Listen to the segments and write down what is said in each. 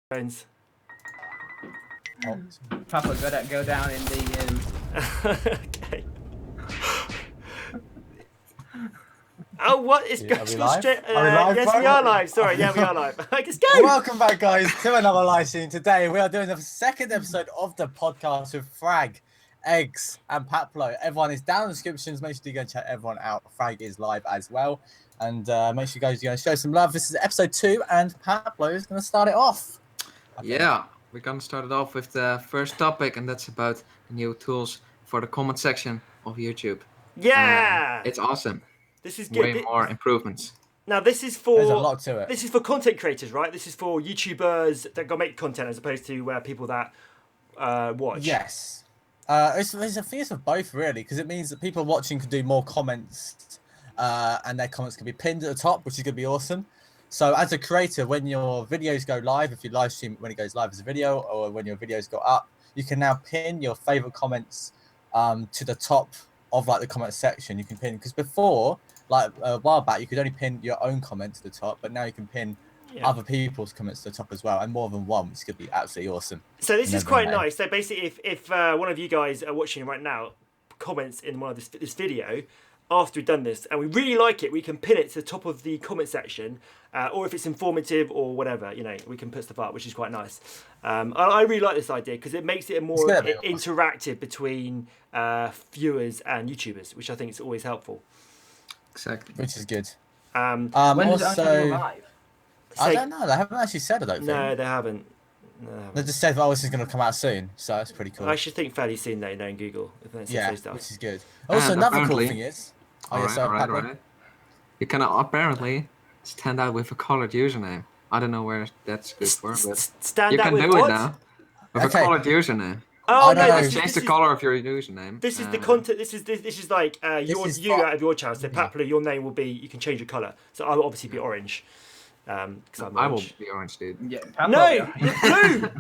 Phones. Oh. Papa, go down in the. Okay. Oh, what is Are we live? straight? Are we live, yes, bro? we are live. Sorry, yeah, we are live. Let's go. Welcome back, guys, to another live stream. Today we are doing the second episode of the podcast with Frag, Eggs, and Paplo. Everyone is down in the descriptions. Make sure you go and check everyone out. Frag is live as well, and make sure you guys show some love. This is episode 2, and Paplo is going to start it off. Yeah, we're gonna start it off with the first topic, and that's about the new tools for the comment section of YouTube. Yeah, It's awesome. this is good. Way more improvements. Now this is for There's a lot to it. This is for content creators, right? This is for YouTubers that go make content as opposed to people that watch. Yes. It's a thing of both, really, because it means that people watching can do more comments, and their comments can be pinned at the top, which is going to be awesome. So as a creator, when your videos go live, if you live stream when it goes live as a video, or when your videos go up, you can now pin your favorite comments to the top of like the comment section. You can pin, because before, like a while back, you could only pin your own comment to the top, but now you can pin other people's comments to the top as well, and more than one, which could be absolutely awesome. So this is quite nice. So basically, if one of you guys are watching right now comments in one of this video after we've done this, and we really like it, we can pin it to the top of the comment section, or if it's informative or whatever, we can put stuff up, which is quite nice. I really like this idea because it makes it more interactive between viewers and YouTubers, which I think is always helpful. Exactly. Which is good. When does it actually go live? I don't know. They haven't actually said. I don't think. No, they haven't. They just said, "Oh, this is going to come out soon," so that's pretty cool. I should think fairly soon, though, in Google. Yeah, which is good. Also, another cool thing is, right. You can apparently stand out with a colored username. I don't know where that's good for, but stand you out can with do what? it now with a colored username. Oh no, no! Change the color of your username. This is the content. This is like you out of your channel. So Paplo, your name will be. You can change your color. So I will obviously be orange. Because I'm orange. I will be orange, dude. Yeah, no, you're blue.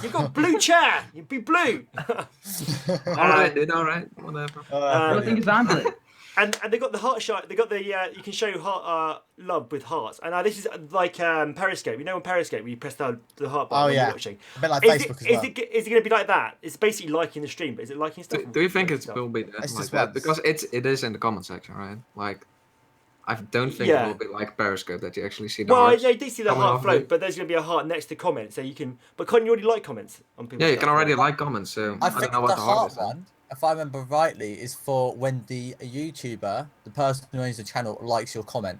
You've got blue chair. You'd be blue. All right, dude. All right, whatever. I think it's blue. And they got the heart shot. They got the you can show heart love with hearts. And now this is like Periscope. You know on Periscope where you press the heart button when you're watching. A bit like Facebook as well. Is it going to be like that? It's basically liking the stream, but is it liking stuff? Do you think it will be like that? Because it is in the comment section, right? Like, I don't think it will be like Periscope that you actually see the hearts. Well, yeah, you do see the heart float, but there's going to be a heart next to comments, so you can. But can't you already like comments on people? Yeah, you can already like comments. So I don't think know what the the heart is. one, if I remember rightly, is for when the YouTuber, the person who owns the channel, likes your comment.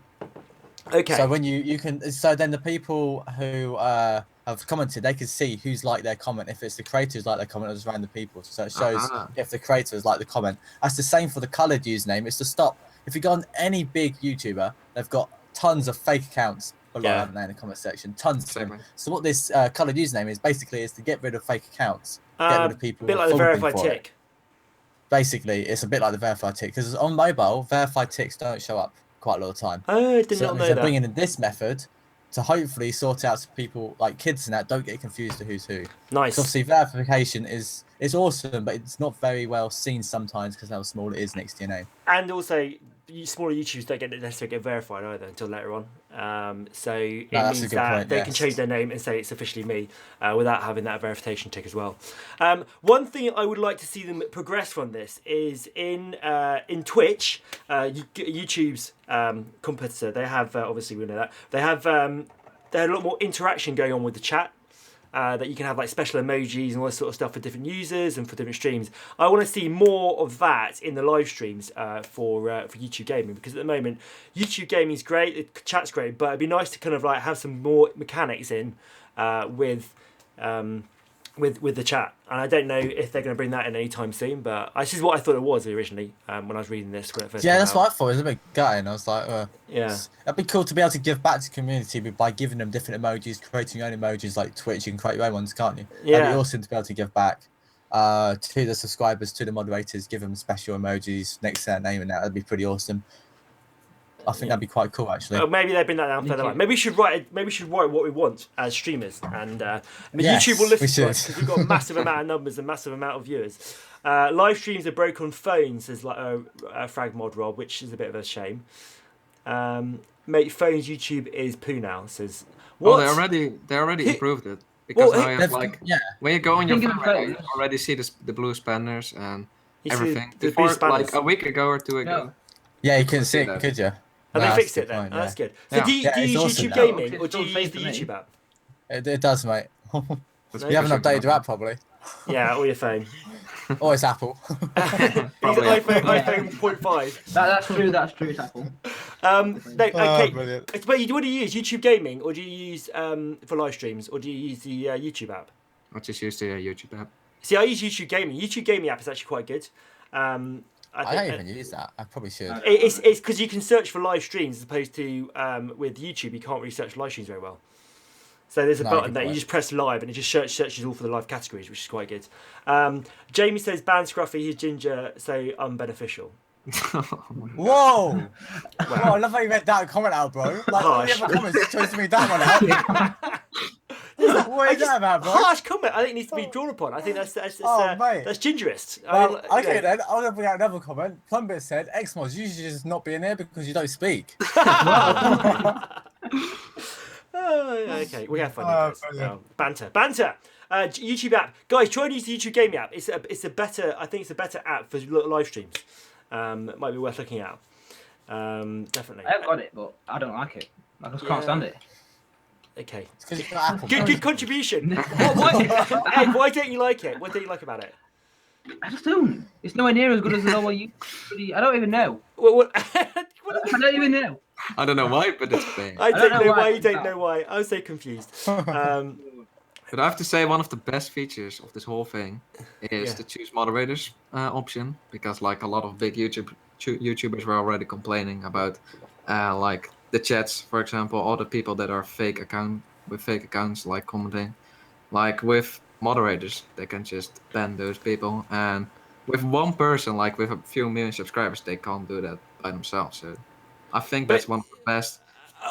Okay. So when you can, so then the people who have commented, they can see who's liked their comment. If it's the creators like their comment, or just random people. So it shows if the creators like the comment. That's the same for the coloured username. It's to stop. If you go on any big YouTuber, they've got tons of fake accounts below, haven't they, in the comment section? Tons of them. So what this coloured username is basically is to get rid of fake accounts, get rid of people. A bit like the verified tick. Basically, it's a bit like the verified tick because on mobile, verified ticks don't show up quite a lot of time. Oh, I did not know that. They're bringing in this method to hopefully sort out so people like kids and that don't get confused to who's who. Nice. Obviously, verification is awesome, but it's not very well seen sometimes because how small it is next to your name. And also, smaller YouTubers don't necessarily get verified either until later on. So it means that they can change their name and say it's officially me without having that verification tick as well. One thing I would like to see them progress from this is in Twitch, YouTube's competitor. They have obviously we know that they have a lot more interaction going on with the chat. That you can have like special emojis and all this sort of stuff for different users and for different streams. I want to see more of that in the live streams for YouTube gaming, because at the moment YouTube gaming is great, the chat's great, but it'd be nice to kind of like have some more mechanics in with the chat. And I don't know if they're going to bring that in anytime soon, but this is what I thought it was originally when I was reading this when it first came that's out. what I thought. It was a bit gutting. I was like, it'd be cool to be able to give back to the community by giving them different emojis, creating your own emojis like Twitch. You can create your own ones, can't you? Yeah. It'd be awesome to be able to give back to the subscribers, to the moderators, give them special emojis next to their name, and that'd be pretty awesome. I think that'd be quite cool, actually. Maybe they bring that down further on. Maybe we should write what we want as streamers, and YouTube will listen to us because we've got a massive amount of numbers and massive amount of viewers. Live streams are broke on phones, as like a FragMod Rob, which is a bit of a shame. Mate, phones YouTube is poo now. Says what? Oh, they already improved it. Because Well, now you have like when you go on your Think of phone, it you already see the blue spanners and You see everything. the Before blue spanners. like a week ago or 2 ago. No. Yeah, you couldn't couldn't see see it, that. could you? And No, they that's fixed a it good then. point, Oh, that's yeah. good. So Yeah. do you Yeah, it's use awesome YouTube now. Gaming Okay, or do you it's still use the safe for me. YouTube app? It does, mate. No? You haven't Because updated your app, probably. Yeah, or your phone. Or it's Apple. He's an Probably. iPhone 0.5. That's true. That's true, Apple. No, okay. Brilliant. But what do you use? YouTube Gaming, or do you use for live streams, or do you use the YouTube app? I just use the YouTube app. See, I use YouTube Gaming. YouTube Gaming app is actually quite good. I don't even use that. I probably should. It's because you can search for live streams as opposed to with YouTube you can't really search for live streams very well. So there's a button that you just press live and it just searches all for the live categories, which is quite good. Jamie says ban Scruffy, he's ginger, so unbeneficial. Whoa! Wow. I love how you read that comment out, bro. Like all the other comments chose to read that one out. What is that about, bro? Harsh comment. I think it needs to be drawn upon. I think that's gingerist. Well, okay then. I'm gonna bring out another comment. Plumbit said, "Xmods, you should just not be in there because you don't speak." Okay, we have fun. Banter. YouTube app, guys. Try and use the YouTube Gaming app. It's a better. I think it's a better app for live streams. It might be worth looking at. Definitely. I have got it, but I don't like it. I just can't stand it. Okay. Good contribution. Why don't you like it? What don't you like about it? I just don't. It's nowhere near as good as the normal YouTube. I don't even know. I I don't even know. I don't know why, but it's big. I don't know why you don't know why. I was so confused. But I have to say one of the best features of this whole thing is the choose moderators option, because like a lot of big YouTubers were already complaining about like the chats, for example, all the people that are fake accounts like commenting. Like with moderators, they can just ban those people, and with one person, like with a few million subscribers, they can't do that by themselves. So I think that's one of the best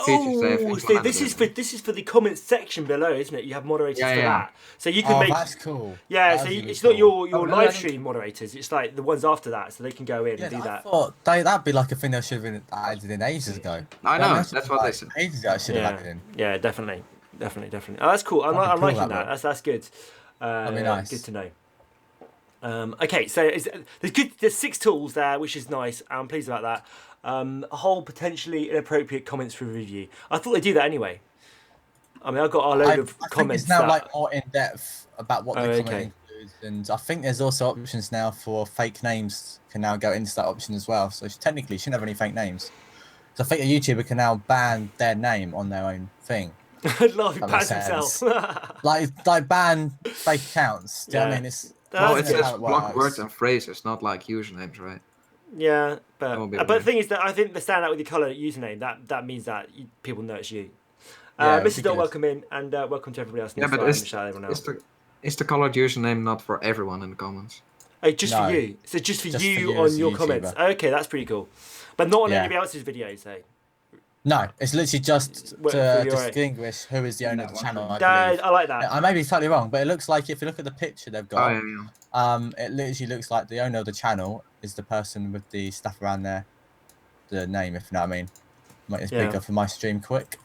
features they've implemented. So this is for the comments section below, isn't it? You have moderators for that, so you can make. That's cool. Yeah, so it's not your live stream moderators. It's like the ones after that, so they can go in and do that. I thought that'd be like a thing they should have been added in ages ago. I know, that's what they said. Ages ago, I should have added in. Yeah, definitely. Oh, that's cool. I'm liking that. That's good. That'd be nice. Good to know. Okay, so there's 6 tools there, which is nice. I'm pleased about that. A whole potentially inappropriate comments for review. I thought they'd do that anyway. I mean, I've got a load of comments. I think it's now like more in depth about what the comment includes, and I think there's also options now for fake names can now go into that option as well. So technically, you shouldn't have any fake names. So I think a YouTuber can now ban their name on their own thing. Love bans himself. like ban fake accounts. Do you know what I mean? It's just block words and phrases, not like usernames, right? Yeah, but the thing is that I think the stand out with your colour username, that means that people know it's you. Mr. Dot, welcome in, and welcome to everybody else. Yeah, but is the coloured username not for everyone in the comments? Oh, just for you. So just for you on your comments. Okay, that's pretty cool. But not on anybody else's videos, though. No, it's literally just to distinguish who is the owner of the channel. I like that. I may be totally wrong, but it looks like if you look at the picture they've got, it literally looks like the owner of the channel is the person with the stuff around there, the name, if you know what I mean. Might just big up for my stream quick.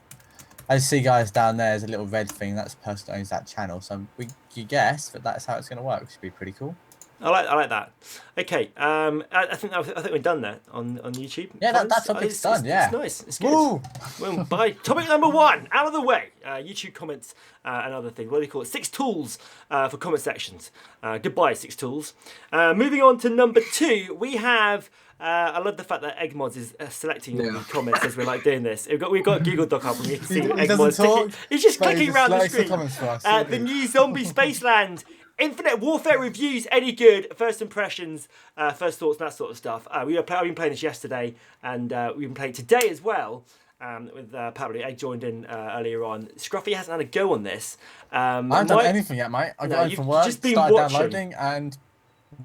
I see guys down there, there's a little red thing, that's the person that owns that channel. So you guess that that's how it's going to work, which would be pretty cool. I like that. Okay, I think we're done there on YouTube. Yeah, that topic's done. It's nice. It's good. Well, bye. Topic number 1 out of the way. YouTube comments and other things. What do they call it? 6 tools for comment sections. Goodbye, 6 tools. Moving on to number 2, we have. I love the fact that Eggmods is selecting all the comments as we're like doing this. We've got Google Doc up and we can see Eggmods. He's just clicking around the screen. The new Zombie Spaceland. Infinite Warfare reviews, any good? First impressions, first thoughts, and that sort of stuff. I've been playing this yesterday, and we've been playing today as well. With Pat Egg joined in earlier on. Scruffy hasn't had a go on this. I haven't done anything yet, mate. I got home from work, started downloading, and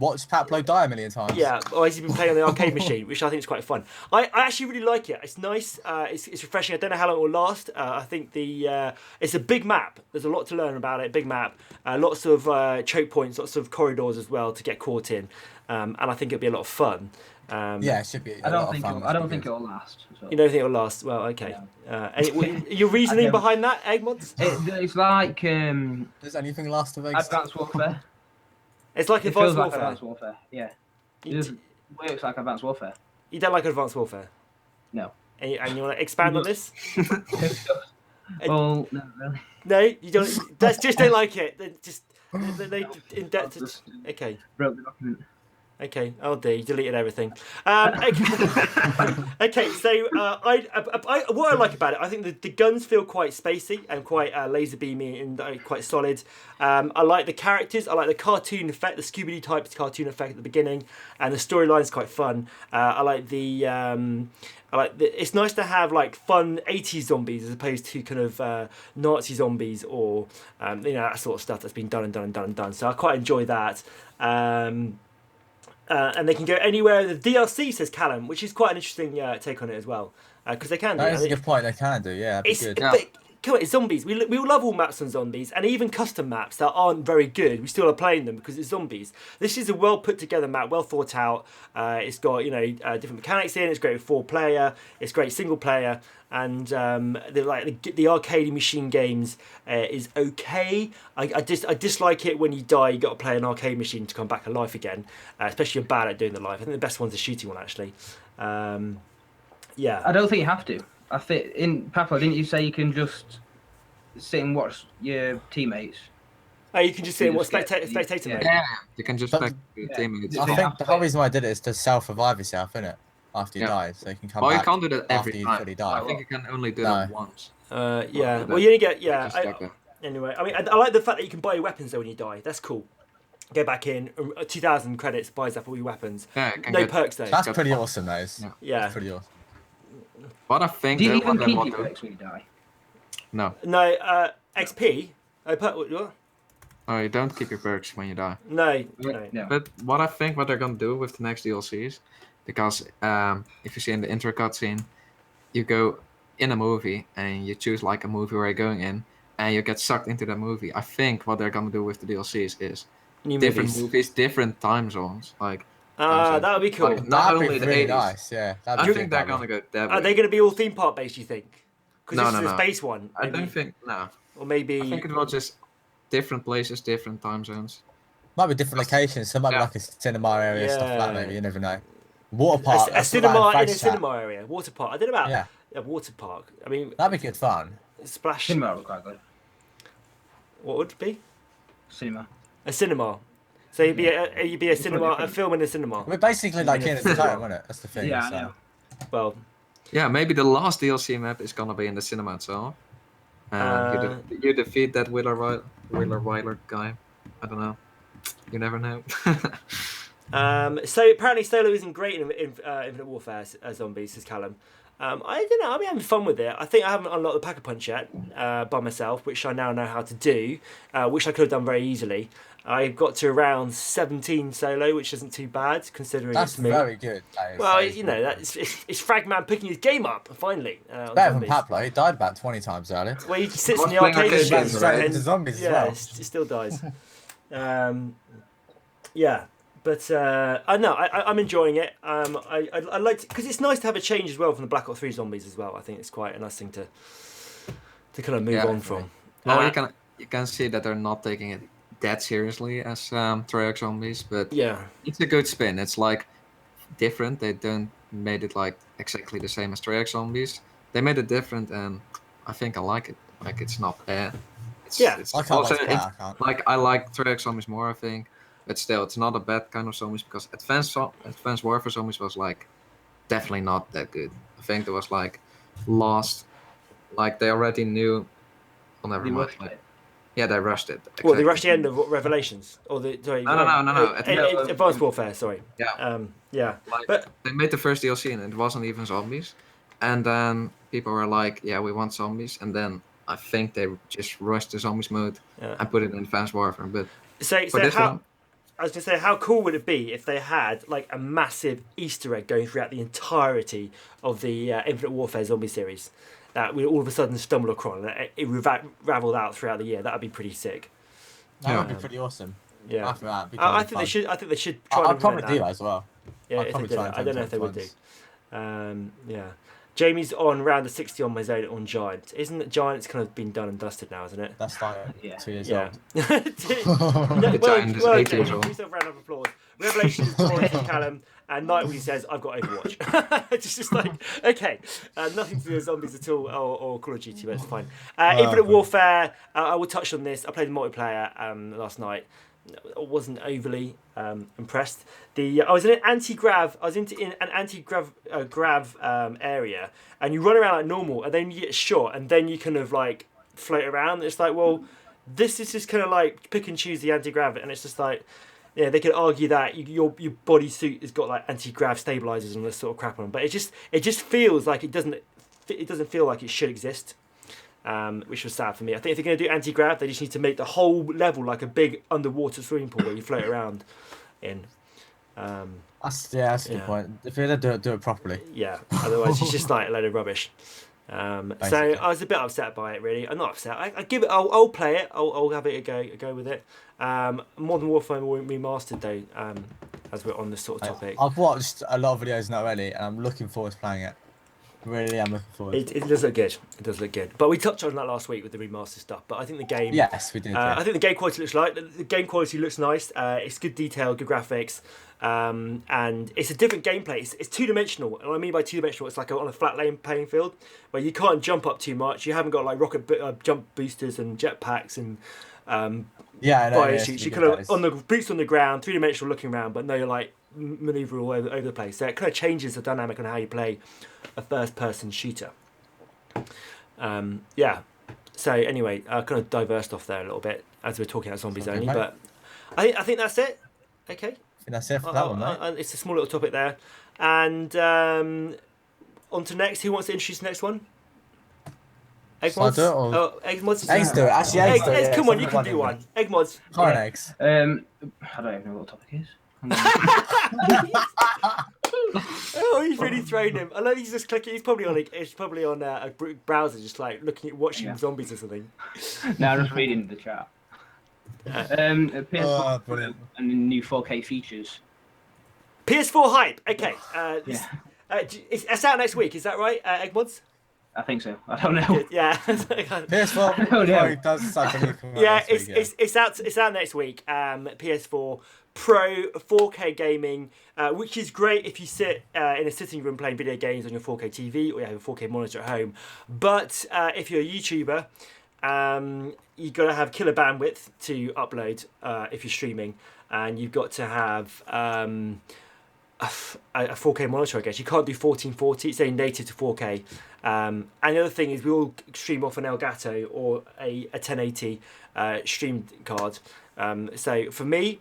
watched Pat Blow die a million times. Yeah, he's been playing on the arcade machine, which I think is quite fun. I actually really like it. It's nice. It's refreshing. I don't know how long it will last. I think it's a big map. There's a lot to learn about it. Big map. Lots of choke points, lots of corridors as well to get caught in. And I think it'll be a lot of fun. Yeah, it should be. I don't think it'll last. So. You don't think it'll last? Well, okay. Your reasoning behind that, Eggmods? It's like Does anything last of Advanced Warfare? It's like It Advanced feels like Warfare. Advanced Warfare. Yeah. It just works like Advanced Warfare. You don't like Advanced Warfare? No. And you want to expand on this? Well, no, really. No, you don't. Just don't like it. They in depth. Okay. Wrote the document. Okay. Oh dear, you deleted everything. Okay. So what I like about it, I think the guns feel quite spacey and quite laser beamy and quite solid. I like the characters. I like the cartoon effect, the Scooby-Doo type cartoon effect at the beginning, and the storyline's quite fun. I like the. It's nice to have like fun 80s zombies as opposed to kind of Nazi zombies or that sort of stuff that's been done and done and done and done. So I quite enjoy that. And they can go anywhere. The DLC, says Callum, which is quite an interesting take on it as well, because they can do. That is a good point. They can do, yeah. It's good. Come on, it's zombies. We love all maps on zombies, and even custom maps that aren't very good. We still are playing them because it's zombies. This is a well put together map, well thought out. It's got different mechanics in. It's great with 4-player. It's great single player, and the arcade machine games is okay. I dislike it when you die. You got to play an arcade machine to come back to life again, especially if you're bad at doing the life. I think the best one's the shooting one actually. Yeah. I don't think you have to. I think in Papa, didn't you say you can just sit and watch your teammates? Oh, you can just sit and watch spectator mode. Yeah, you can just spectate your teammates. I think the whole reason why I did it is to self-revive yourself, innit? After you die, so you can come back. Well, you can't do that every after you time. fully die. I think you can only do that once. Yeah. Well, you only get Like anyway, I mean, I like the fact that you can buy your weapons though when you die. That's cool. Go back in, 2,000 credits buys up all your weapons. Yeah, no perks though. That's pretty awesome, those. Yeah. That's pretty awesome. But I think Do you that even what keep they your want perks when you die? No. No, XP. What? Oh, you don't keep your perks when you die. No. But what I think what they're gonna do with the next DLCs, because if you see in the intro cutscene, you go in a movie and you choose like a movie where you're going in, and you get sucked into that movie. I think what they're gonna do with the DLCs is different movies, different time zones, like. That would be cool. Like, not only be the really 80s. nice, yeah. I think they're gonna go that way. Are they going to be all theme park based? You think? Because this is a No. space one. I don't think Or maybe. I think it was just different places, different time zones. Might be different locations. Some might be like a cinema area, stuff like that. Maybe you never know. Water park. A cinema in a cinema area. Water park. I don't know about a water park. I mean, that'd be good fun. Splash. Cinema would be quite good. What would it be? Cinema. A cinema. So you'd be a cinema, a film in a cinema. We're basically like in the title, isn't it? That's the thing. Yeah, so. I know. Well. Yeah, maybe the last DLC map is gonna be in the cinema itself. You defeat that Wheeler Wyler guy. I don't know. You never know. So apparently Solo isn't great in Infinite Warfare as zombies, says Callum. I don't know. I've been having fun with it. I think I haven't unlocked the Pack-a-Punch yet by myself, which I now know how to do, which I could have done very easily. I got to around 17 solo, which isn't too bad considering it's me. That's very good. Well, it's Fragman picking his game up finally. Better than Pablo. He died about 20 times earlier. Well, he sits in the arcade machine and zombies as well. It still dies. Yeah. But I know I'm enjoying it. I like because it's nice to have a change as well from the Black Ops 3 zombies as well. I think it's quite a nice thing to kind of move on from. Well, you can see that they're not taking it that seriously as Treyarch zombies, but it's a good spin. It's like different. They don't made it like exactly the same as Treyarch zombies. They made it different, and I think I like it. Like it's not bad. It's also I like Treyarch zombies more. I think. But still, it's not a bad kind of zombies because Advanced Warfare zombies was like definitely not that good. I think there was like lost, like they already knew. Oh, never mind. Yeah, they rushed it. Exactly. Well, they rushed the end of Revelations or the No. Advanced Warfare. Sorry. Yeah. But they made the first DLC and it wasn't even zombies, and then people were like, "Yeah, we want zombies," and then I think they just rushed the zombies mode and put it in Advanced Warfare. But I was going to say, how cool would it be if they had like a massive Easter egg going throughout the entirety of the Infinite Warfare zombie series that we all of a sudden stumble across and it raveled out throughout the year? That would be pretty sick. That would be pretty awesome. Yeah, After that, I think they should. Try I'd probably do that as well. Yeah, I'd probably try and I don't know if they would do. Yeah. Jamie's on round of 60 on my zone on Giants. Isn't it Giants kind of been done and dusted now, isn't it? That's like 2 years old. The Giant is 8 years old. Give yourself a round of applause. Revelation is Torrance and Callum, and Nightwing says, I've got Overwatch. It's just like, okay, nothing to do with zombies at all, or Call of Duty, but it's fine. Infinite Warfare, I will touch on this. I played the multiplayer last night. I wasn't overly impressed. I was in an anti-grav. I was in an anti-grav area, and you run around like normal, and then you get shot, and then you kind of like float around. It's like, well, this is just kind of like pick and choose the anti-grav, and it's just like, yeah, they could argue that your bodysuit has got like anti-grav stabilizers and this sort of crap on them, but it just feels like it doesn't feel like it should exist. Which was sad for me. I think if they're going to do anti-grav, they just need to make the whole level like a big underwater swimming pool where you float around in. That's a good point. If you're going to do it properly. Yeah, otherwise it's just like a load of rubbish. So I was a bit upset by it, really. I'm not upset. I give it. I'll play it. I'll have it a go with it. Modern Warfare Remastered though, as we're on this sort of topic. I've watched a lot of videos now already, and I'm looking forward to playing it. Really am looking forward. It does look good. It does look good. But we touched on that last week with the remastered stuff. But I think the game. Yes, we did. I think the game quality looks nice. It's good detail, good graphics, and it's a different gameplay. It's two-dimensional. And what I mean by two-dimensional, it's like on a flat lane playing field where you can't jump up too much. You haven't got like rocket jump boosters and jetpacks and you kind of on the boots on the ground, three-dimensional looking around, but no like maneuver all over the place. So it kind of changes the dynamic on how you play a first-person shooter. So anyway, I kind of diversed off there a little bit as we're talking about zombies only, but I think that's it. Okay. I think that's it for that one, mate. It's a small little topic there, and on to next. Who wants to introduce the next one? Eggmods. Eggmods. Eggs do it. Actually, eggs do it. Come on, you can do one. Eggmods. Corn eggs. I don't even know what the topic is. Oh, he's really thrown him. I know he's just clicking. He's probably on a browser, just like watching zombies or something. No, I'm just reading the chat. PS4 Pro and the new 4K features. PS4 hype. Okay. It's out next week. Is that right, Eggmods? I think so. I don't know. Yeah. PS4 Pro does suck a leak. It's out. It's out next week. PS4 Pro 4K gaming, which is great if you sit in a sitting room playing video games on your 4K TV or you have a 4K monitor at home. But if you're a YouTuber, you've got to have killer bandwidth to upload if you're streaming, and you've got to have a 4K monitor, I guess. You can't do 1440. It's only native to 4K. And the other thing is we all stream off an Elgato or a 1080 stream card. So for me,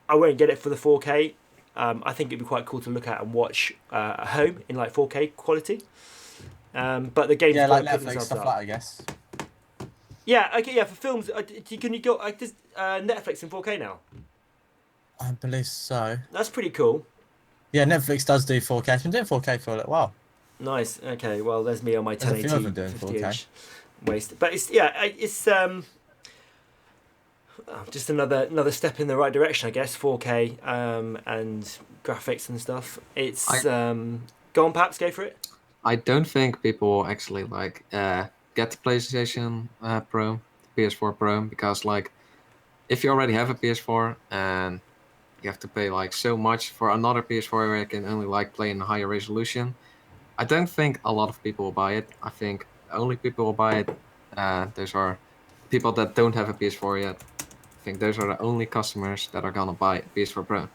I won't get it for the 4K. I think it'd be quite cool to look at and watch at home in like 4K quality. But the game's like Netflix stuff like that, I guess. Yeah, okay, yeah. For films, can you go? Does Netflix in 4K now? I believe so. That's pretty cool. Yeah, Netflix does do 4K. It's been doing 4K for a little while. Nice. Okay. Well, there's me on my 1080 There's a few of them doing 4K. Waste, but it's just another step in the right direction, I guess. 4K and graphics and stuff. It's go on, Paps, go for it. I don't think people actually get the PlayStation Pro, the PS4 Pro, because if you already have a PS4 and you have to pay so much for another PS4 where you can only play in a higher resolution, I don't think a lot of people will buy it. I think only people will buy it. Those are people that don't have a PS4 yet. I think those are the only customers that are gonna buy PS4 Pro.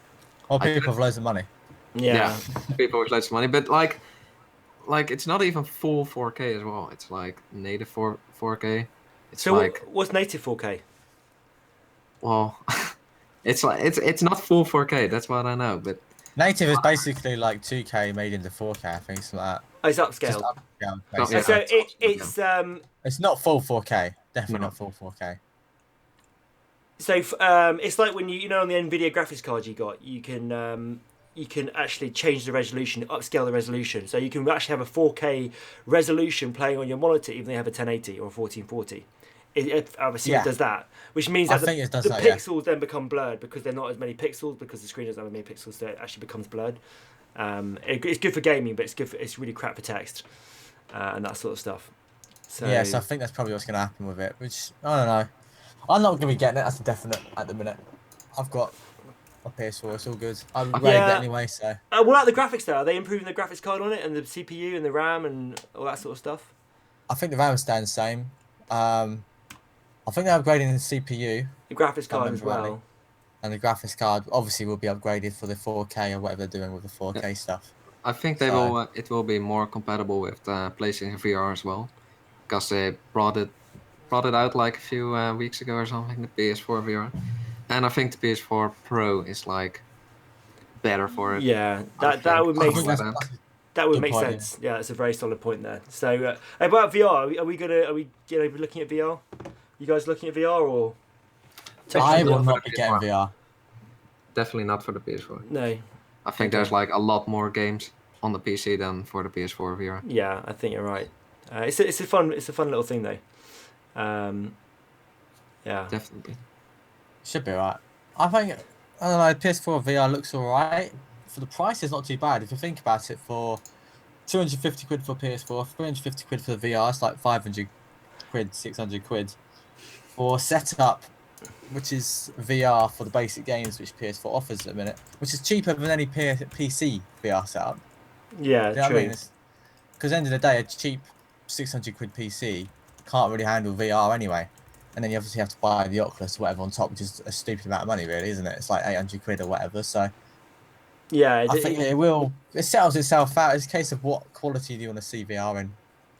Or people with loads of money. Yeah, people with loads of money, but it's not even full 4K as well. It's native 4K. What's native 4K? Well, it's not full 4K. That's what I know. But native is basically 2K made into 4K. I think it's like that. Oh, it's upscaled. So it's not full 4K. Definitely not full 4K. So it's like when you on the Nvidia graphics card you can actually change the resolution, upscale the resolution. So you can actually have a 4K resolution playing on your monitor even though you have a 1080 or a 1440 Obviously, it does that, which means that the pixels then become blurred because they're not as many pixels because the screen doesn't have as many pixels, so it actually becomes blurred. It's good for gaming, but it's really crap for text and that sort of stuff. So I think that's probably what's going to happen with it. Which I don't know. I'm not going to be getting it. That's a definite at the minute. I've got a PS4. It's all good. I'm rated it anyway. So. What about the graphics though? Are they improving the graphics card on it and the CPU and the RAM and all that sort of stuff? I think the RAM is staying the same. I think they're upgrading the CPU. The graphics card as well. Rightly. And the graphics card obviously will be upgraded for the 4K or whatever they're doing with the 4K stuff. I think they will. It will be more compatible with PlayStation VR as well, because they brought it out like a few weeks ago or something. The PS4 VR, and I think the PS4 Pro is like better for it. Yeah, that would make sense. That would make sense. Yeah, that's a very solid point there. So about VR, are we looking at VR? You guys looking at VR or? I will not be getting VR. Definitely not for the PS4. No. I think there's like a lot more games on the PC than for the PS4 VR. Yeah, I think you're right. It's a fun little thing though. Yeah. Definitely. Should be alright. I think I don't know. PS4 VR looks alright. For the price, it's not too bad. If you think about it, for 250 quid for PS4, 350 quid for the VR, it's like 500 quid, 600 quid for setup, which is VR for the basic games which PS4 offers at the minute, which is cheaper than any PC VR setup. Yeah, you know true. Because at the end of the day, a cheap 600 quid PC can't really handle VR anyway. And then you obviously have to buy the Oculus or whatever on top, which is a stupid amount of money, really, isn't it? It's like 800 quid or whatever. So yeah, I think it settles itself out. It's a case of what quality do you want to see VR in.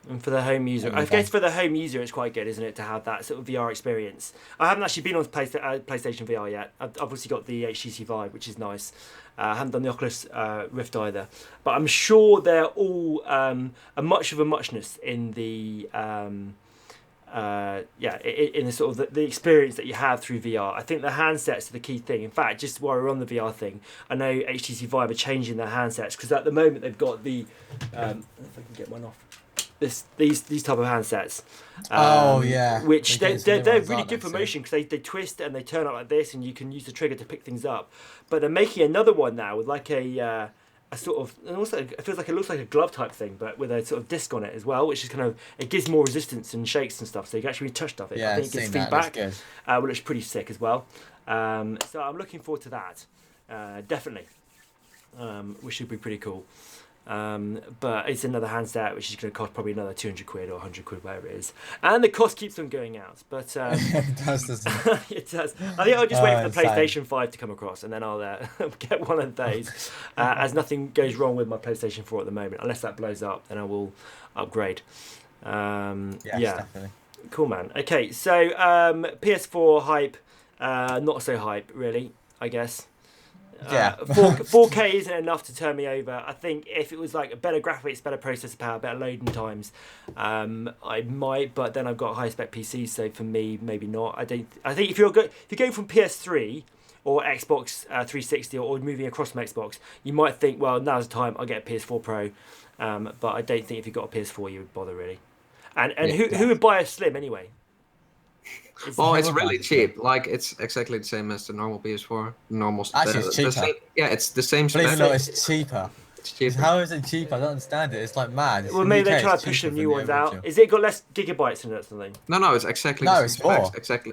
And for the home user, I guess for the home user, it's quite good, isn't it, to have that sort of VR experience. I haven't actually been on PlayStation VR yet. I've obviously got the HTC Vive, which is nice. I haven't done the Oculus Rift either. But I'm sure they're all a much of a muchness in the in the sort of the experience that you have through VR. I think the handsets are the key thing. In fact, just while we're on the VR thing, I know HTC Vive are changing their handsets because at the moment they've got the if I can get one off. These type of handsets, which they're really good for motion because they twist and they turn up like this, and you can use the trigger to pick things up. But they're making another one now with like a sort of, it looks like a glove type thing, but with a sort of disc on it as well, which is kind of, it gives more resistance and shakes and stuff, so you can actually touch stuff. I think it gives feedback, which is pretty sick as well. So I'm looking forward to that, definitely, which should be pretty cool. But it's another handset which is going to cost probably another 200 quid or 100 quid, whatever it is, and the cost keeps on going out. But it does, doesn't it? It does. I think I'll just wait for the PlayStation 5 to come across, and then I'll get one of those. As nothing goes wrong with my PlayStation 4 at the moment, unless that blows up, then I will upgrade. Yes, definitely. Cool, man. Okay, so PS4 hype, not so hype really, I guess. 4K isn't enough to turn me over. I think if it was like better graphics, better processor power, better loading times, I might. But then I've got a high spec PC, so for me, maybe not. I think if you're going from PS3 or Xbox 360 or moving across from Xbox, you might think, well, now's the time. I'll get a PS4 Pro. But I don't think if you got a PS4, you would bother really. And who would buy a Slim anyway? It's really cheap. Like, it's exactly the same as the normal PS4. Actually, it's cheaper. It's the same spec. Believe it or not, it's cheaper. It's cheaper. How is it cheaper? I don't understand it. It's like mad. Well, maybe they try to push some new ones out. Is it got less gigabytes in it or something? No, it's exactly the same same more. Specs. Exactly.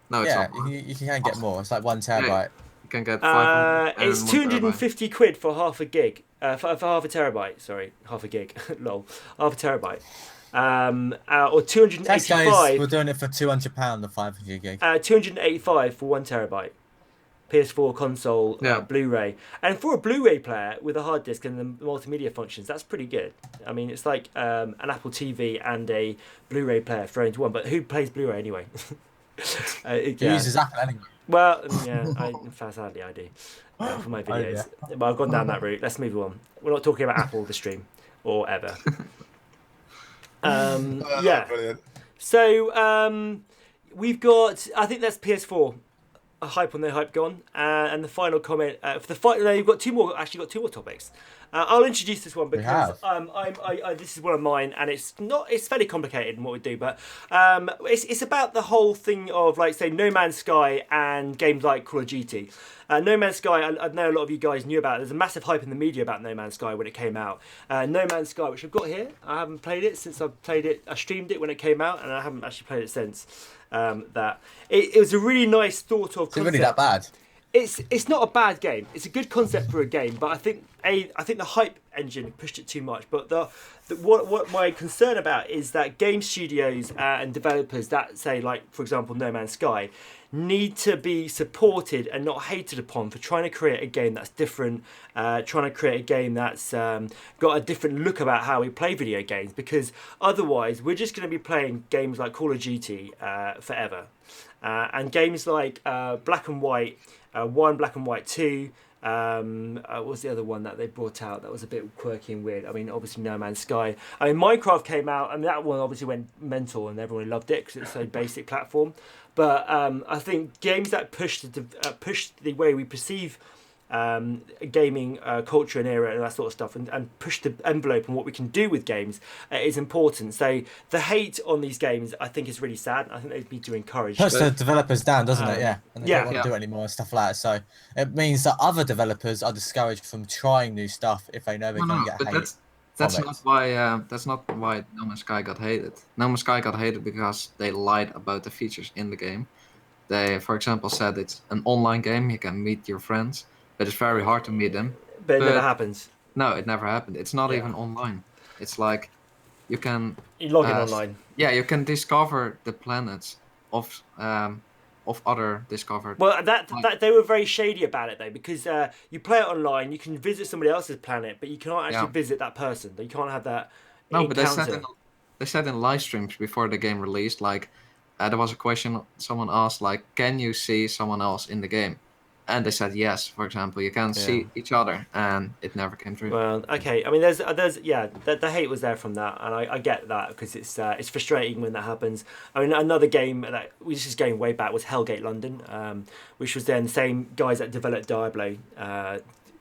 No, it's not more. You can get more. It's like 1 terabyte. Yeah, you can get 500. It's 250 quid for half a gig. For half a terabyte. Sorry, half a gig. Lol. Half a terabyte. Or 285. We're doing it for £200 the 500 gig. 285 for 1 terabyte. PS4 console, Blu-ray, and for a Blu-ray player with a hard disk and the multimedia functions, that's pretty good. I mean, it's like an Apple TV and a Blu-ray player thrown into one. But who plays Blu-ray anyway? Who uses Apple anyway? Well, yeah, sadly I do for my videos. But I've gone down that route. Let's move on. We're not talking about Apple this stream or ever. Brilliant. So we've got, I think that's PS4, a hype on their hype gone, and the final comment for the fight. No, you've got two more. Actually, got two more topics. I'll introduce this one because this is one of mine, and it's fairly complicated in what we do, but it's about the whole thing of, like, say, No Man's Sky and games like Call of Duty. No Man's Sky, I know a lot of you guys knew about it. There's a massive hype in the media about No Man's Sky when it came out. No Man's Sky, which I've got here, I haven't played it since I played it. I streamed it when it came out, and I haven't actually played it since. It was a really nice thought of concept. Is it really that bad? It's not a bad game. It's a good concept for a game, but I think the hype engine pushed it too much. But what my concern about is that game studios and developers that say, like, for example, No Man's Sky, need to be supported and not hated upon for trying to create a game that's different, trying to create a game that's got a different look about how we play video games, because otherwise we're just going to be playing games like Call of Duty forever. And games like Black and White 1, Black and White 2, what was the other one that they brought out that was a bit quirky and weird? I mean, obviously No Man's Sky. I mean, Minecraft came out, and that one obviously went mental, and everyone loved it because it's so basic platform. But I think games that push the way we perceive gaming culture and era and that sort of stuff, and push the envelope on what we can do with games is important. So the hate on these games, I think, is really sad. I think they'd be to encourage. Puts the developers down, doesn't it? Yeah, and they don't want to do it anymore and stuff like that. So it means that other developers are discouraged from trying new stuff if they know they're going to get hate. That's not why No Man's Sky got hated. No Man's Sky got hated because they lied about the features in the game. They, for example, said it's an online game. You can meet your friends, but it's very hard to meet them. But it never happens. No, it never happened. It's not even online. It's like you log in online. Yeah, you can discover the planets of other discovered. Well, that they were very shady about it though, because you play it online, you can visit somebody else's planet, but you cannot actually visit that person. You can't have that. No, but they said in live streams before the game released, like there was a question someone asked, like, can you see someone else in the game? And they said yes. For example, you can see each other, and it never came true. Well, okay. I mean, there's the hate was there from that, and I get that because it's frustrating when that happens. I mean, another game that this is going way back was Hellgate London, which was then the same guys that developed Diablo.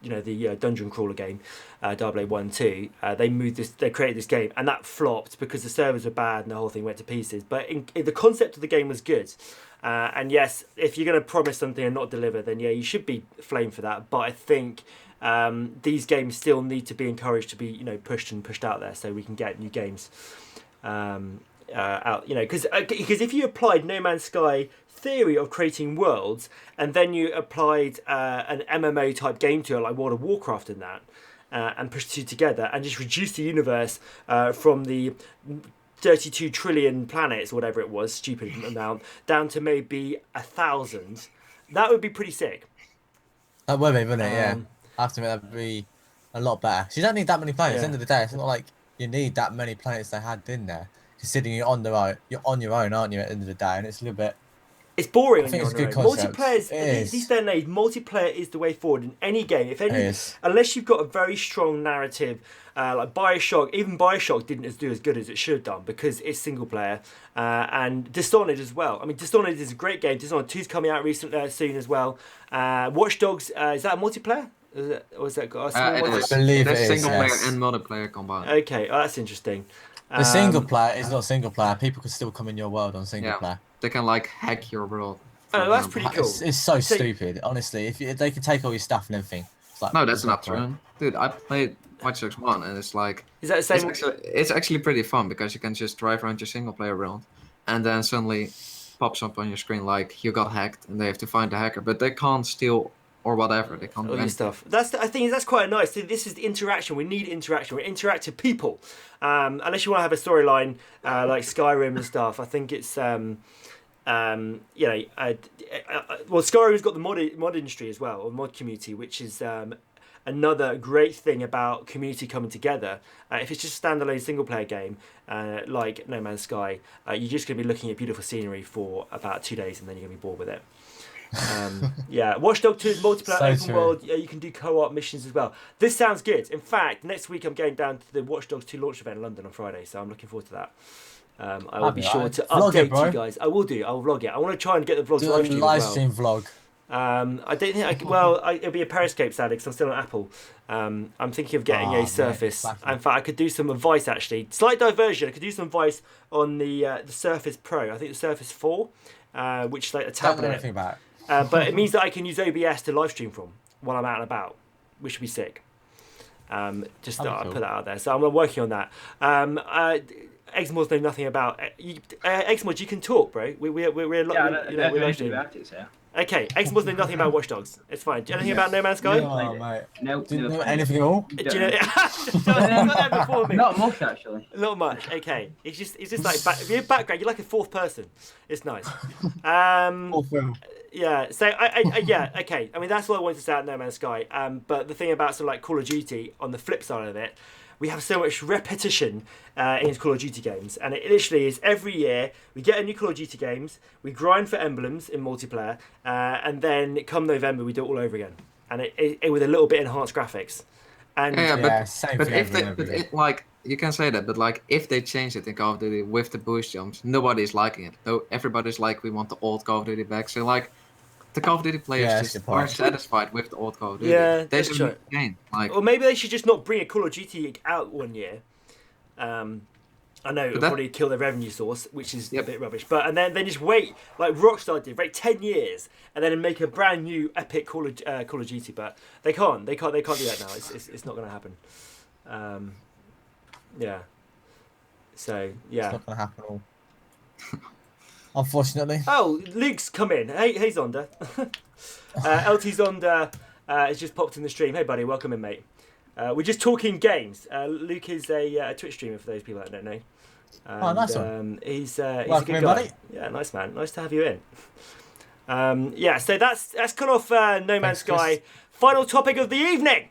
The dungeon crawler game, Diablo 1, 2. They created this game, and that flopped because the servers were bad and the whole thing went to pieces. But the concept of the game was good. And yes, if you're going to promise something and not deliver, then you should be flamed for that. But I think these games still need to be encouraged to be, pushed out there so we can get new games out. Because if you applied No Man's Sky theory of creating worlds and then you applied an MMO type game to it, like World of Warcraft in that, and pushed the two together and just reduced the universe from the 32 trillion planets, whatever it was, stupid amount, down to maybe 1,000, that would be pretty sick. That would be, wouldn't it? Yeah. I have to admit, that would be a lot better. So you don't need that many planets. At the end of the day, it's not like you need that many planets they had in there, considering you're on your own, aren't you, at the end of the day? And it's a little bit... It's boring. I think it's a good concept. Multiplayer, these day and age, multiplayer is the way forward in any game. Unless you've got a very strong narrative, like Bioshock. Even Bioshock didn't do as good as it should have done because it's single player, and Dishonored as well. I mean, Dishonored is a great game. Dishonored 2 is coming out soon as well. Watch Dogs, is that a multiplayer? Is that got a small I believe it is. Single player and multiplayer combined. Okay, that's interesting. The single player is not single player. People can still come in your world on single player. They can hack your world. Oh, that's pretty cool. It's so stupid, honestly. If they can take all your stuff and everything. It's like, no, that's not true, dude. I played Watch Dogs 1, and it's like... Is that the same? It's actually pretty fun because you can just drive around your single player world, and then suddenly pops up on your screen like you got hacked, and they have to find the hacker, but they can't steal or whatever. They can't do any stuff. I think that's quite nice. This is the interaction. We need interaction. We're interactive people. Unless you want to have a storyline like Skyrim and stuff, I think it's Skyrim's got the mod industry as well, or mod community, which is another great thing about community coming together. If it's just a standalone single player game like No Man's Sky, you're just going to be looking at beautiful scenery for about 2 days and then you're going to be bored with it. Watch Dogs 2 is multiplayer open world. You can do co-op missions as well. This sounds good. In fact, next week I'm going down to the Watch Dogs 2 launch event in London on Friday, so I'm looking forward to that. I will be sure to update you guys. I will do. I'll vlog it. I want to try and get the vlogs live stream live stream vlog. I don't think it'll be a Periscope sadly because I'm still on Apple. I'm thinking of getting a Surface. In fact, I could do some advice actually. Slight diversion. I could do some advice on the Surface Pro. I think the Surface 4, which is like a tablet. Don't know anything about it. But it means that I can use OBS to live stream from while I'm out and about, which would be sick. Just thought I'd put that out there. So I'm working on that. Exmods know nothing about Exmods. You can talk, bro. We're about it, so. Okay, Exmods know nothing about Watch Dogs. It's fine. Do you know anything about No Man's Sky? No, mate. No. Do you know anything at all? Do you know? Not much, actually. Not much. Okay, it's just like if you're background, you're like a fourth person. It's nice. Yeah. So okay. I mean, that's what I wanted to say about No Man's Sky. But the thing about sort of like Call of Duty, on the flip side of it, we have so much repetition in Call of Duty games, and it literally is every year we get a new Call of Duty games, we grind for emblems in multiplayer, and then come November we do it all over again, and it with a little bit enhanced graphics. And but if like you can say that, but like if they change it in Call of Duty with the boost jumps, nobody's liking it. Though everybody's like, we want the old Call of Duty back. So like, the Call of Duty players just aren't satisfied with the old Call of Duty. Yeah, they should make a game. Like, or maybe they should just not bring a Call of Duty out one year. I know it'll probably kill their revenue source, which is a bit rubbish. But and then just wait, like Rockstar did, wait 10 years, and then make a brand new epic Call of Duty. But they can't do that now. It's not going to happen. Yeah. So yeah. It's not going to happen at all. Unfortunately. Oh, Luke's come in. Hey Zonda. LT Zonda has just popped in the stream. Hey buddy, welcome in, mate. We're just talking games. Luke is a Twitch streamer for those people that don't know. And, nice one. He's a welcome good in, guy. buddy. Yeah, nice man. Nice to have you in. So that's cut off No Man's Sky. Chris. Final topic of the evening.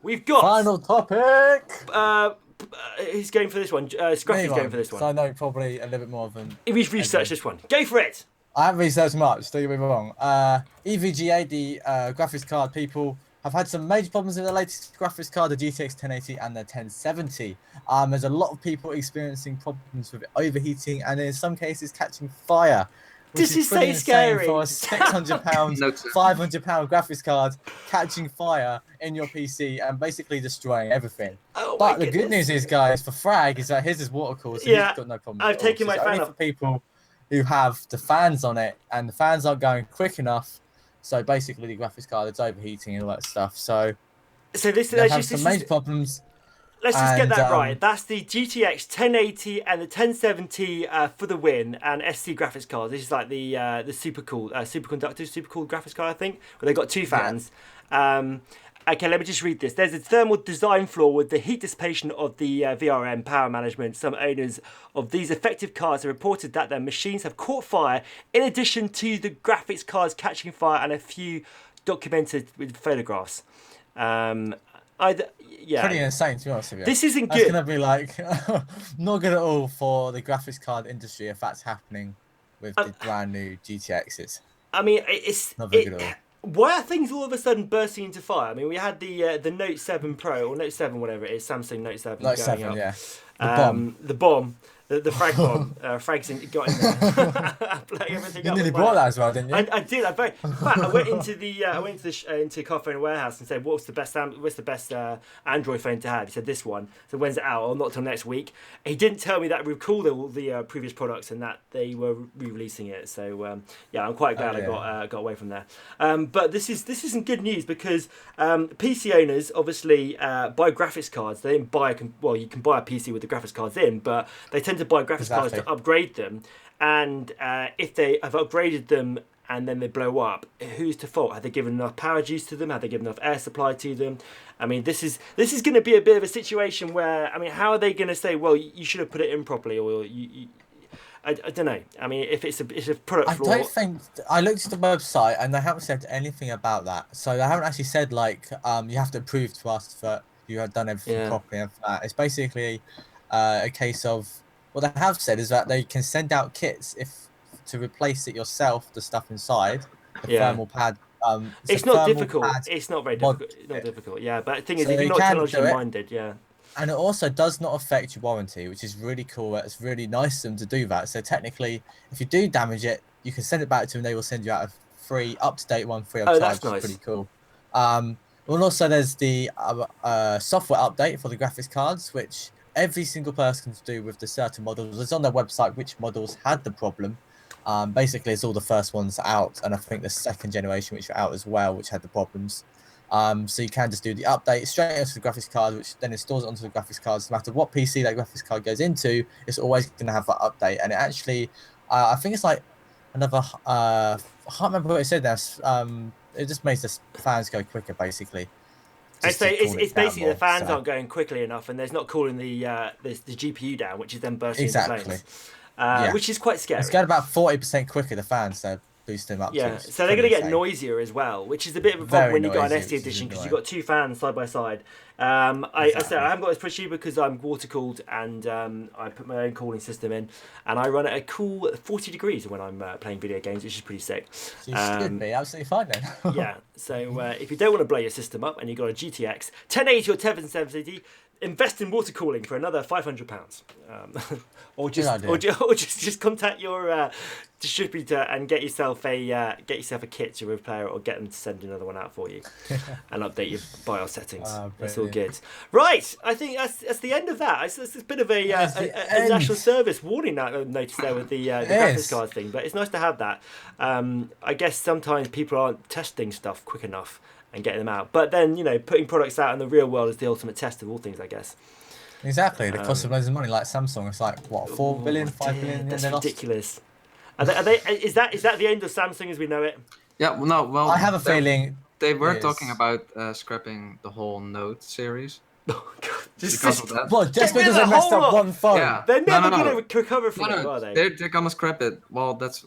We've got final topic. Who's going for this one? Scruffy's going for this one. So I know probably a little bit more than. We've researched this one. Go for it. I haven't researched much. Don't get me wrong. EVGA, the graphics card people, have had some major problems with the latest graphics card, the GTX 1080 and the 1070. There's a lot of people experiencing problems with it overheating and in some cases catching fire. This is so scary. For a £600, £500 graphics card catching fire in your PC and basically destroying everything. Oh, but the good news is, guys, for Frag, is that his is water cooled, so he's got no problem. I've taken my fan only up. For people who have the fans on it, and the fans aren't going quick enough. So basically, the graphics card is overheating and all that stuff. So this have some major problems. Let's just get that right. That's the GTX 1080 and the 1070 for the win, and SC graphics cards. This is like the super cool graphics card, I think, where they got two fans. Yeah. Okay, let me just read this. There's a thermal design flaw with the heat dissipation of the VRM power management. Some owners of these effective cards have reported that their machines have caught fire, in addition to the graphics cards catching fire, and a few documented with photographs. Pretty insane, to be honest with you. This isn't good. It's going to be like not good at all for the graphics card industry if that's happening with the brand new GTXs. I mean, it's not very good at all. Why are things all of a sudden bursting into fire? I mean, we had the Note 7 Pro, or Note 7, whatever it is, Samsung Note 7 Note going 7, up. yeah. The bomb. The frag bomb. Frags got in there. Blowing everything you up. nearly bought that as well, didn't you? I did. In fact, I went into into Car Phone Warehouse and said, what's the best Android phone to have? He said, this one. So when's it out? Or not till next week. He didn't tell me that we recalled all the previous products and that they were re-releasing it. So I'm quite glad I got away from there. But this isn't good news because PC owners obviously buy graphics cards. They didn't buy you can buy a PC with the graphics cards in, but they tend to buy graphics cards to upgrade them. And if they have upgraded them and then they blow up, who's to fault? Have they given enough power juice to them? Have they given enough air supply to them? I mean, this is going to be a bit of a situation where, I mean, how are they going to say, well, you should have put it in properly, or I don't know. I mean, if it's a product flaw. I don't think I looked at the website and they haven't said anything about that. So they haven't actually said like you have to prove to us that you have done everything properly and that. It's basically a case of what they have said is that they can send out kits to replace it yourself, the stuff inside the thermal pad. It's not difficult. It's not very difficult. It's not difficult. Yeah, but the thing is, if you're not technology minded, And it also does not affect your warranty, which is really cool. It's really nice of them to do that. So technically, if you do damage it, you can send it back to them. They will send you out a free, up-to-date one, free of Oh, charge. that's nice. Pretty cool. Well, also there's the software update for the graphics cards, which every single person can do with the certain models. It's on their website which models had the problem. Basically, it's all the first ones out, and I think the second generation which are out as well, which had the problems. So you can just do the update straight into the graphics card, which then installs it onto the graphics cards. No matter what PC that graphics card goes into, it's always going to have that update. And it actually, I think it's like another. I can't remember what it said there. It just makes the fans go quicker, basically. And so it's basically the fans aren't going quickly enough, and there's not cooling the GPU down, which is then bursting into flames, which is quite scary. It's going about 40% quicker. The fans, they're boosting them up. Yeah, so they're going to get noisier as well, which is a bit of a problem when you got an SE edition because you've got two fans side by side. I haven't got this pushy because I'm water cooled and I put my own cooling system in, and I run at a cool 40 degrees when I'm playing video games, which is pretty sick. So you should be absolutely fine then. Yeah, so if you don't want to blow your system up and you've got a GTX 1080 or 1070, invest in water cooling for another £500, or just contact your distributor and get yourself a kit to repair it, or get them to send another one out for you and update your BIOS settings. That's all good. Right, I think that's the end of that. It's a bit of a national service warning notice there with the graphics card thing, but it's nice to have that. I guess sometimes people aren't testing stuff quick enough and getting them out, but then putting products out in the real world is the ultimate test of all things, I guess. Exactly, the cost of loads of money. Like Samsung, it's like what, 4 billion, 5 billion. That's ridiculous. Are they? Is that the end of Samsung as we know it? Yeah, well, I have a feeling they were talking about scrapping the whole Note series. Oh God! Because of that. Well, just because they messed up one phone. Yeah. They're never going to recover from it, are they? They're going to scrap it. Well, those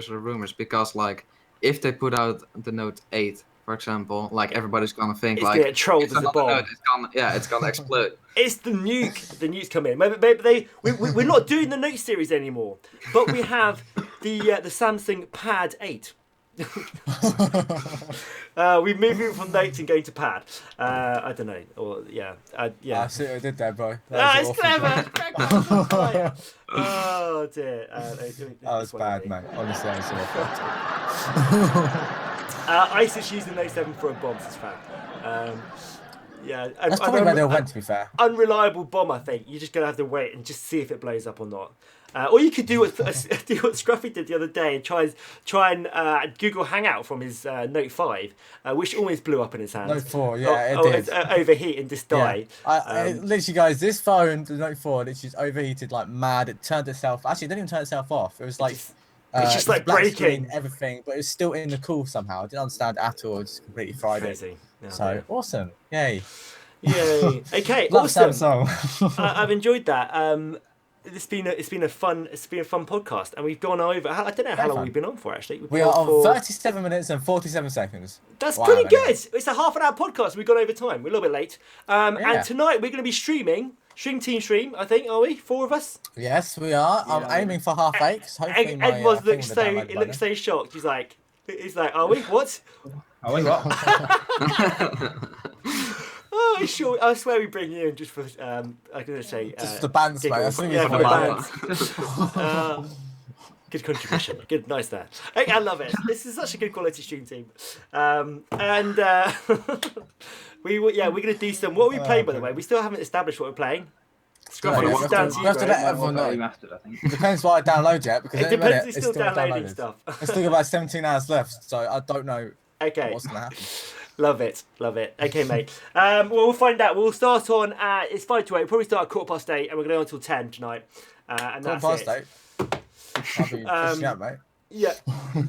are rumors, because like if they put out the Note 8, for example, like everybody's gonna think it's like gonna get trolled as a bomb. It's gonna explode. It's the nuke. The nuke's come in. Maybe we're not doing the Note series anymore, but we have the Samsung Pad 8. We're moving from Note and going to Pad. I don't know. Or I see what I did there, bro. It's clever. Oh dear. That was bad, mate. Honestly, I was ISIS used the Note 7 for a bomb, says Fab. That's probably where they went, to be fair. Unreliable bomb, I think. You're just going to have to wait and just see if it blows up or not. Or you could do what Scruffy did the other day and try and Google Hangout from his Note 5, which almost blew up in his hand. Note 4, yeah, it did. Overheat and just die. Yeah. Literally, guys, this phone, the Note 4, literally just overheated like mad. It turned itself... Actually, it didn't even turn itself off. It was like... It's just like black breaking screen, everything, but it was still in the cool somehow. I didn't understand it at all. It just completely fried it. So awesome! Yay! Okay, awesome. I've enjoyed that. It's been a fun podcast, and we've gone over. I don't know how long we've been on for actually. We are on 37 minutes and 47 seconds. That's pretty good. It's a half an hour podcast. We've gone over time. We're a little bit late. And tonight we're going to be streaming. Team stream, I think, are we? 4 of us? Yes, we are. I'm aiming for half 8. Hopefully Ed looks so shocked. He's like, are we? What? Are we what? Oh, sure. I swear we bring you in just for, I'm going to say... just the bands, mate. I think for the bands. Good contribution. Good, nice there. Okay, I love it. This is such a good quality stream team. We're going to do some... What are we playing, by the way? We still haven't established what we're playing. Scruffy, you have to let everyone know. It depends what I download yet, because it depends. It's still downloading stuff. There's still about 17 hours left, so I don't know what's going to happen. Love it. Okay, mate. Well, we'll find out. We'll start on... it's 5 to 8. We'll probably start at 8:15, and we're going to go until 10 tonight. And that's it. 8:15? I'll be pushing out, mate. Yeah.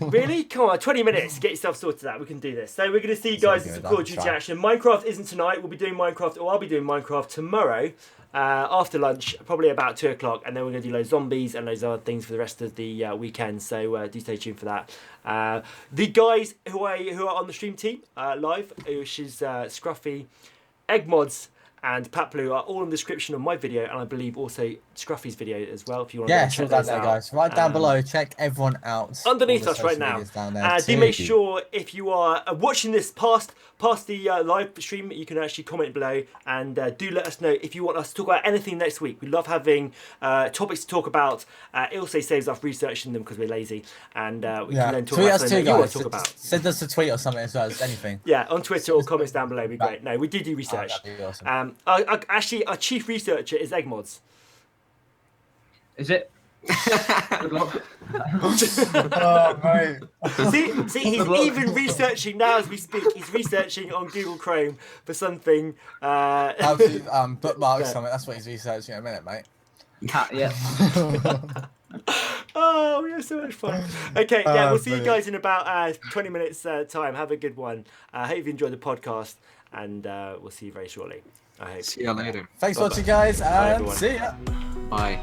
Really? Come on, 20 minutes. Get yourself sorted out. We can do this. So we're going to see you guys in some Call of Duty action. Minecraft isn't tonight. We'll be doing Minecraft, or I'll be doing Minecraft tomorrow after lunch, probably about 2 o'clock. And then we're going to do loads of zombies and loads of other things for the rest of the weekend. So do stay tuned for that. The guys who are on the stream team live, which is Scruffy, Eggmods, and Pat Blue are all in the description of my video, and I believe also Scruffy's video as well. If you want to yes, check all down those there, out. guys. Right down below, check everyone out. Underneath us right now. Do make sure if you are watching this past the live stream, you can actually comment below and do let us know if you want us to talk about anything next week. We love having topics to talk about. It also saves us researching them because we're lazy, and we can then talk about something that you want to talk about. Send us a tweet or something as well, anything. Yeah, on Twitter or comments down below would be great. No, we do research. That'd be awesome. Actually, our chief researcher is Eggmods. Is it? Good luck. Oh, mate. See, he's even researching now as we speak. He's researching on Google Chrome for something. How to bookmark something. That's what he's researching in a minute, mate. Yeah. Oh, we have so much fun. Okay, yeah, we'll see you guys in about 20 minutes time. Have a good one. I hope you enjoyed the podcast, and we'll see you very shortly. I hope. See you later. Thanks for watching, guys, and see ya. Bye.